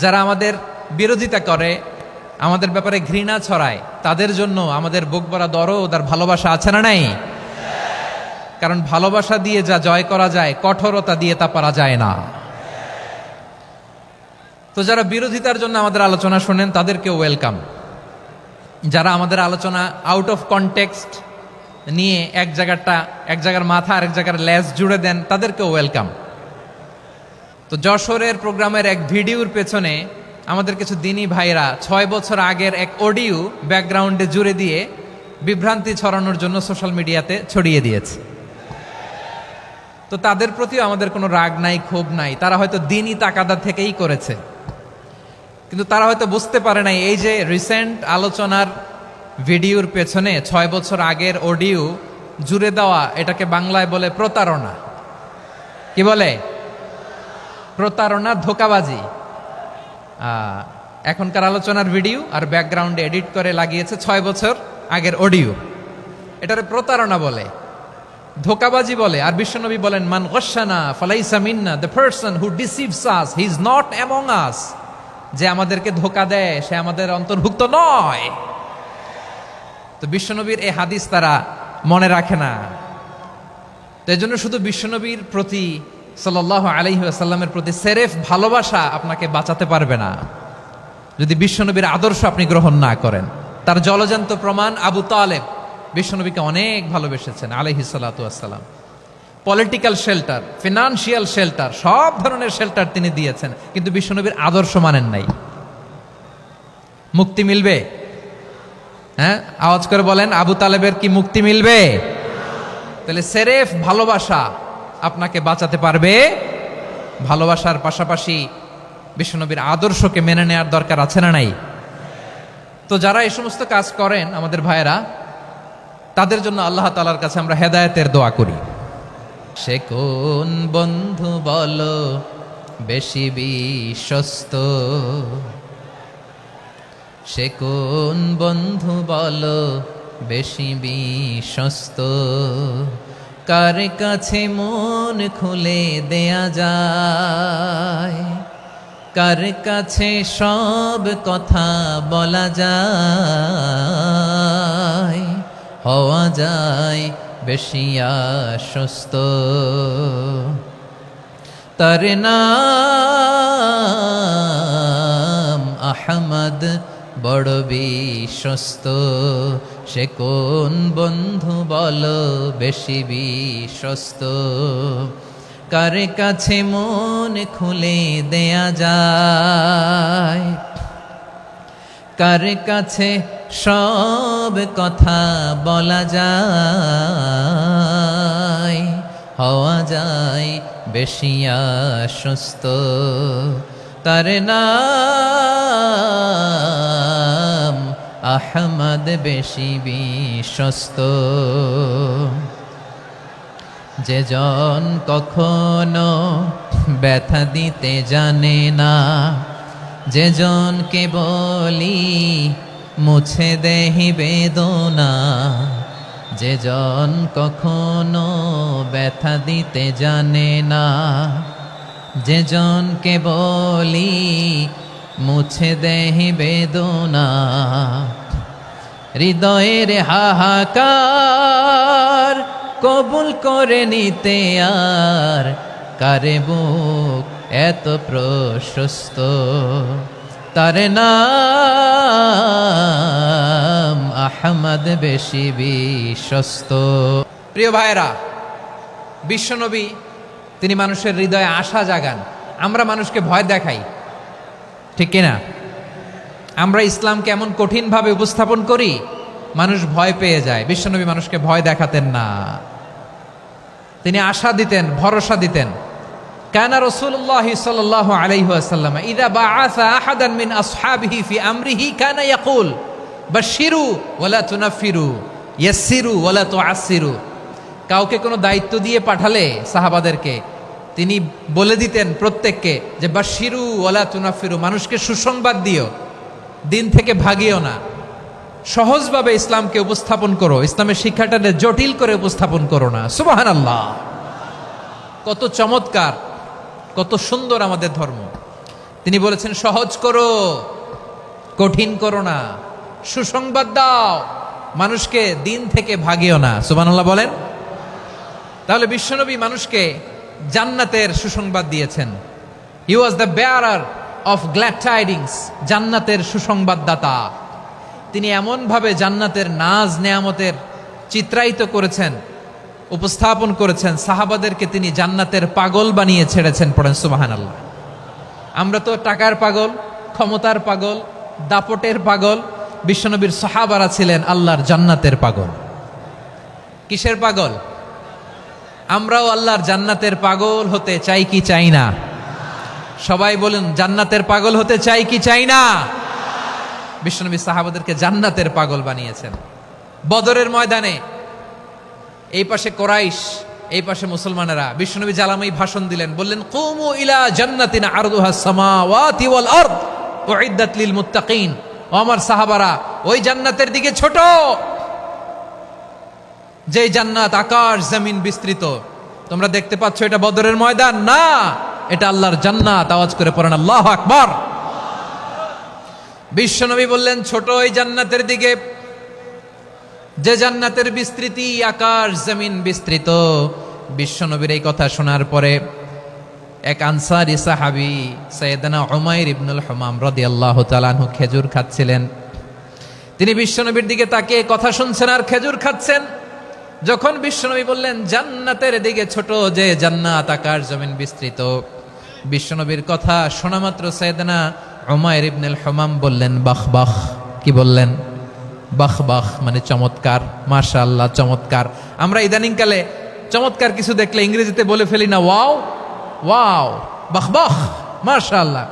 যারা আমাদের বিরোধিতা করে, আমাদের ব্যাপারে ঘৃণা ছড়ায়, তাদের জন্য আমাদের বুক ভরা দরদ আর ভালোবাসা আছে না নাই? কারণ ভালোবাসা দিয়ে যা জয় করা যায়, কঠোরতা দিয়ে তা পারা যায় না। তো যারা বিরোধিতার জন্য আমাদের আলোচনা শোনেন তাদেরকে ওয়েলকাম। যারা আমাদের আলোচনা আউট অফ কনটেক্সট নিয়ে এক জায়গার মাথা আর এক জায়গার লেজ জুড়ে দেন, তাদেরকেও ওয়েলকাম। তো যশোরের প্রোগ্রামের এক ভিডিওর পেছনে আমাদের কিছু দিনী ভাইরা 6 বছর আগের এক অডিও ব্যাকগ্রাউন্ডে জুড়ে দিয়ে বিভ্রান্তি ছড়ানোর জন্য সোশ্যাল মিডিয়াতে ছড়িয়ে দিয়েছে। তো তাদের প্রতিও আমাদের কোনো রাগ নাই, ক্ষোভ নাই। তারা হয়তো দিনই তাকাদা থেকেই করেছে, কিন্তু তারা হয়তো বুঝতে পারে নাই এই যে রিসেন্ট আলোচনার ভিডিওর পেছনে 6 বছর আগের অডিও জুড়ে দেওয়া, এটাকে বাংলায় বলে প্রতারণা। কি বলে? প্রতারণা, ধোঁকাবাজি। এখনকার আলোচনার ভিডিও আর ব্যাকগ্রাউন্ডে এডিট করে লাগিয়েছে 6 বছর আগের অডিও। এটারে প্রতারণা বলে, ধোঁকাবাজি বলে। আর বিশ্বনবী বলেন, মান গশানা ফালাইসা মিন্না, the person who deceives us he is not among us. যে আমাদেরকে ধোঁকা দেয় সে আমাদের অন্তর্ভুক্ত নয়। তো বিশ্বনবীর এই হাদিস তারা মনে রাখে না। তো এই জন্য শুধু বিশ্বনবীর প্রতি সাল্লাল্লাহু আলাইহি ওয়াসাল্লামের প্রতি সেরেফ ভালোবাসা আপনাকে বাঁচাতে পারবে না যদি বিশ্বনবীর আদর্শ আপনি গ্রহণ না করেন। তার জলজান্ত প্রমাণ আবু তালেব বিশ্বনবীকে অনেক ভালোবেসেছেন আলাইহিস সালাতু ওয়াসসালাম। পলিটিক্যাল শেল্টার, ফিনান্সিয়াল শেল্টার, সব ধরনের শেল্টার তিনি দিয়েছেন, কিন্তু বিশ্বনবীর আদর্শ মানেন নাই। মুক্তি মিলবে? হ্যাঁ, আওয়াজ করে বলেন, আবু তালেবের কি মুক্তি মিলবে? তাহলে সেরেফ ভালোবাসা আপনাকে বাঁচাতে পারবে। ভালোবাসার পাশাপাশি বিশ্বনবীর আদর্শকে মেনে নেওয়ার দরকার আছে না নাই? তো যারা এই সমস্ত কাজ করেন আমাদের ভাইয়েরা, তাদের জন্য আল্লাহ তাআলার কাছে আমরা হেদায়েতের দোয়া করি। সে কোন বন্ধু বলো বেশি বিশ্বস্ত? সে কোন বন্ধু বলো বেশি বিশ্বস্ত? কার কাছে মন খুলে দেয়া যায়? কার কাছে সব কথা বলা যায়? হওয়া যায় বেশি আশ্বস্ত। তার নাম আহমদ, বড় বিশ্বস্ত। সে কোন বন্ধু বলো বেশি বিশ্বস্ত? কার কাছে মন খুলে দেয়া যায়? কার কাছে সব কথা বলা যায়? হওয়া যায় বেশি আশ্বস্ত। তার নাম আহমদ, বেশি বিশ্বস্ত। যে জন কখনো ব্যথা দিতে জানে না, যে জনকে বলি মুছে দেহি বেদনা, যে জন কখনো ব্যথা দিতে জানে না, যে জনকে বলি মুছে দেহি বেদনা, হৃদয়ের হাহাকার কবুল করে নিতে আর কারে বুক এত প্রশস্ত? তার নাম আহমদ, বেশি বিশ্বস্ত। প্রিয় ভাইরা, বিশ্বনবী তিনি মানুষের হৃদয়ে আশা জাগান। আমরা মানুষকে ভয় দেখাই, ঠিক কিনা? আমরা ইসলামকে এমন কঠিনভাবে উপস্থাপন করি, মানুষ ভয় পেয়ে যায়। বিশ্বনবী মানুষকে ভয় দেখাতেন না, তিনি আশা দিতেন, ভরসা দিতেন। কানা রাসূলুল্লাহ সাল্লাল্লাহু আলাইহি ওয়াসাল্লাম ইযা বাআসা আহাদান মিন আসহাবিহি ফি আমরিহি কানা ইয়াকুল বাশশিরু ওয়ালা তুনাফিরু, ইয়াসসিরু ওয়ালা তুআসসিরু। কাউকে কোনো দায়িত্ব দিয়ে পাঠালে সাহাবাদেরকে তিনি বলে দিতেন প্রত্যেককে যে বাশশিরু ওয়ালা তুনাফিরু, মানুষকে সুসংবাদ দিও, দিন থেকে ভাগিও না। সহজভাবে ইসলামকে উপস্থাপন করো, ইসলামের শিক্ষাটাকে জটিল করে উপস্থাপন করো না। সুবহানাল্লাহ, কত চমৎকার, কত সুন্দর আমাদের ধর্ম। তিনি বলেছেন সহজ করো, কঠিন করো না, সুসংবাদ দাও, মানুষকে দিন থেকে ভাগিও না। সুবহানাল্লাহ বলেন। তাহলে বিশ্বনবী মানুষকে জান্নাতের সুসংবাদ দিয়েছেন। He was the bearer of glad tidings, জান্নাতের সুসংবাদদাতা। তিনি এমনভাবে জান্নাতের নাজ নেয়ামতের চিত্রায়িত করেছেন, উপস্থাপন করেছেন, সাহাবাদেরকে তিনি জান্নাতের পাগল বানিয়ে ছেড়েছেন। পড়েন সুবহানাল্লাহ। আমরা তো টাকার পাগল, ক্ষমতার পাগল, দাপটের পাগল। বিশ্বনবীর সাহাবারা ছিলেন আল্লাহর জান্নাতের পাগল। কিসের পাগল? আমরাও আল্লাহর জান্নাতের পাগল হতে চাই কি চাই না? সবাই বলুন, জান্নাতের পাগল হতে চাই কি চাই না? বিশ্বনবী সাহাবাদেরকে জান্নাতের পাগল বানিয়েছেন। বদরের ময়দানে এই পাশে কোরাইশ, এই পাশে মুসলমানেরা। বিশ্বনবী জালামাই ভাষণ দিলেন, বললেন কুমু ইলা জান্নাতিন আরদুহাস সামাওয়াতি ওয়াল আরদ উইদ্দাত লিল মুত্তাকিন। ও আমার সাহাবারা, ওই জান্নাতের দিকে ছোট, যে জান্নাত আকাশ জমিন বিস্তৃত। তোমরা দেখতে পাচ্ছ এটা বদরের ময়দান না, এটা আল্লাহর জান্নাত। আওয়াজ করে পড়েন আল্লাহু আকবার। বিশ্বনবী বললেন ছোট ওই জান্নাতের দিকে, যে জান্নাতের বিস্তৃতি আকাশ জমিন বিস্তৃত। বিশ্বনবীর এই কথা শোনার পরে এক আনসারী সাহাবী সাইয়েদনা উমাইর ইবনুল হুমাম রাদিয়াল্লাহু তাআলা আনহু খেজুর খাচ্ছিলেন। তিনি বিশ্বনবীর দিকে তাকিয়ে কথা শুনছেন আর খেজুর খাচ্ছেন। যখন বিশ্বনবী বললেন জান্নাতের দিকে ছোট, যে জান্নাত আকাশ জমিন বিস্তৃত, বিশ্বনবীর কথা শোনা মাত্র সাইয়েদনা উমাইর ইবনুল হুমাম বললেন বাহ বাহ। কি বললেন? বাহ বাহ মানে চমৎকার, মাশাআল্লাহ চমৎকার। আমরা ইদানিংকালে চমৎকার কিছু দেখলে ইংরেজিতে বলে ফেলি না ওয়াও ওয়াও, বাহ বাহ, মাশাআল্লাহ।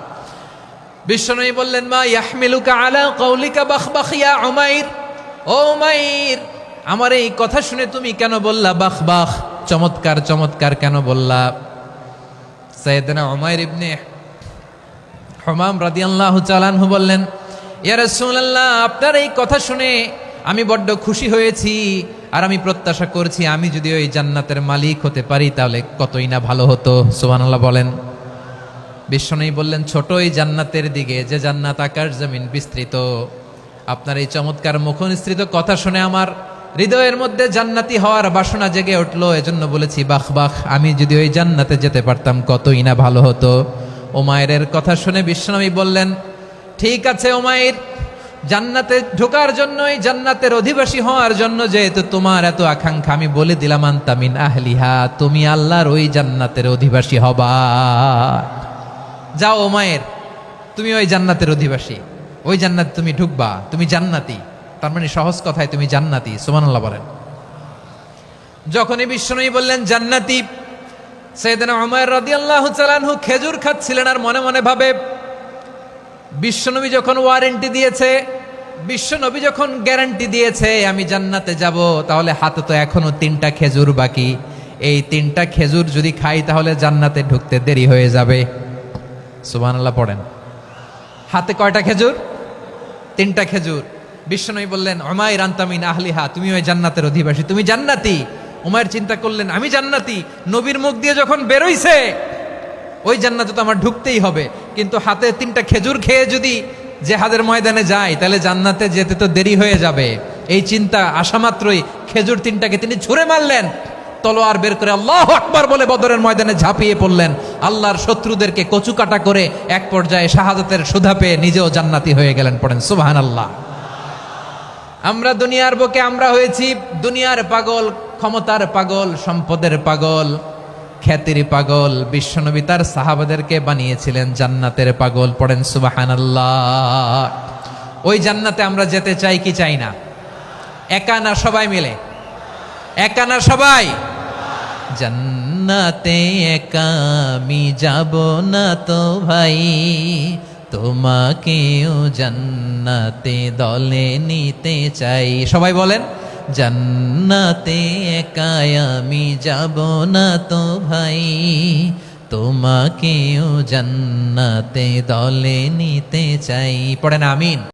বিশ্বনবী বললেন মা ইয়াহমিলুকা আলা কওলিকা বাহ বাহ ইয়া উমাইর। ও উমাইর, আমার এই কথা শুনে তুমি কেন বললা বাহ বাহ, চমৎকার চমৎকার কেন বললা? সাইয়েদনা উমাইর ইবনে হুমাম রাদিয়াল্লাহু তাআলা আনহু বললেন ইয়া রাসূলুল্লাহ, আপনার এই কথা শুনে আমি বড্ড খুশি হয়েছি, আর আমি প্রত্যাশা করছি আমি যদি ওই জান্নাতের মালিক হতে পারি তাহলে কতই না ভালো হতো। সুবহানাল্লাহ বলেন। বিশ্বনবী বললেন ছোট এই জান্নাতের দিকে, যে জান্নাত আকাশ জমিন বিস্তৃত। আপনার এই চমৎকার মুখনিসৃত কথা শুনে আমার হৃদয়ের মধ্যে জান্নাতি হওয়ার বাসনা জেগে উঠলো, এজন্য বলেছি বাহ বাহ, আমি যদি ওই জান্নাতে যেতে পারতাম কতই না ভালো হতো। উমাইরের কথা শুনে বিশ্বনবী বললেন ঠিক আছে উমাইর, জান্নাতে ঢোকার জন্য, এই জান্নাতের অধিবাসী হওয়ার জন্য যেহেতু তোমার এত আকাঙ্ক্ষা, আমি বলে দিলাম আনতা মিন আহলিহা, তুমি আল্লাহর ওই জান্নাতের অধিবাসী হবা। যাও উমাইর, তুমি ওই জান্নাতের অধিবাসী, ওই জান্নাতে তুমি ঢুকবা, তুমি জান্নাতি। তার মানে সহজ কথায় তুমি জান্নাতি। সুবহানাল্লাহ বলেন। যখনই বিশ্বনবী বললেন জান্নাতি, সাইয়েদনা উমাইর রাদিয়াল্লাহু তাআলা আনহু খেজুর খাচ্ছিলেন আর মনে মনে ভাবে বিশ্বনবী যখন ওয়ারেন্টি দিয়েছে, বিশ্বনবী যখন গ্যারান্টি দিয়েছে আমি জান্নাতে যাব, তাহলে হাতে তো এখনো 3টা খেজুর বাকি। এই 3টা খেজুর যদি খাই তাহলে জান্নাতে ঢুকতে দেরি হয়ে যাবে। সুবহানাল্লাহ পড়েন। হাতে কয়টা খেজুর? 3টা খেজুর। বিশ্বনবী বললেন উমাইর আনতা মিন আহলিহা, তুমি ওই জান্নাতের অধিবাসী, তুমি জান্নাতি। উমাইর চিন্তা করলেন আমি জান্নাতি, নবীর মুখ দিয়ে যখন বেরোইছে ওই জান্নাতে তো আমার ঢুকতেই হবে, কিন্তু হাতে 3টা খেজুর খেয়ে যদি জিহাদের ময়দানে যাই তাহলে জান্নাতে যেতে তো দেরি হয়ে যাবে। এই চিন্তা আসা মাত্রই খেজুর 3টাকে তিনি ছুঁড়ে মারলেন, তলোয়ার বের করে আল্লাহু আকবার বলে বদরের ময়দানে ঝাঁপিয়ে পড়লেন। আল্লাহর শত্রুদেরকে কচুকাটা করে এক পর্যায়ে শাহাদাতের সুধা পেয়ে নিজেও জান্নাতি হয়ে গেলেন। পড়েন সুবহানাল্লাহ। আমরা দুনিয়ার বুকে আমরা হয়েছি দুনিয়ার পাগল, ক্ষমতার পাগল, সম্পদের পাগল, খ্যাতির পাগল। বিশ্বনবী তার সাহাবাদেরকে বানিয়েছিলেন জান্নাতের পাগল। পড়েন সুবহানাল্লাহ। ওই জান্নাতে আমরা যেতে চাই কি চাই না? একা না সবাই মিলে? একা না সবাই? জান্নাতে একা আমি যাব না তো ভাই, তোমাকেও জান্নাতে দলে নিতে চাই। সবাই বলেন জান্নাতে একা আমি যাব না তো ভাই, তোমাকেও জান্নাতে দলে নিতে চাই। পড়েন আমিন।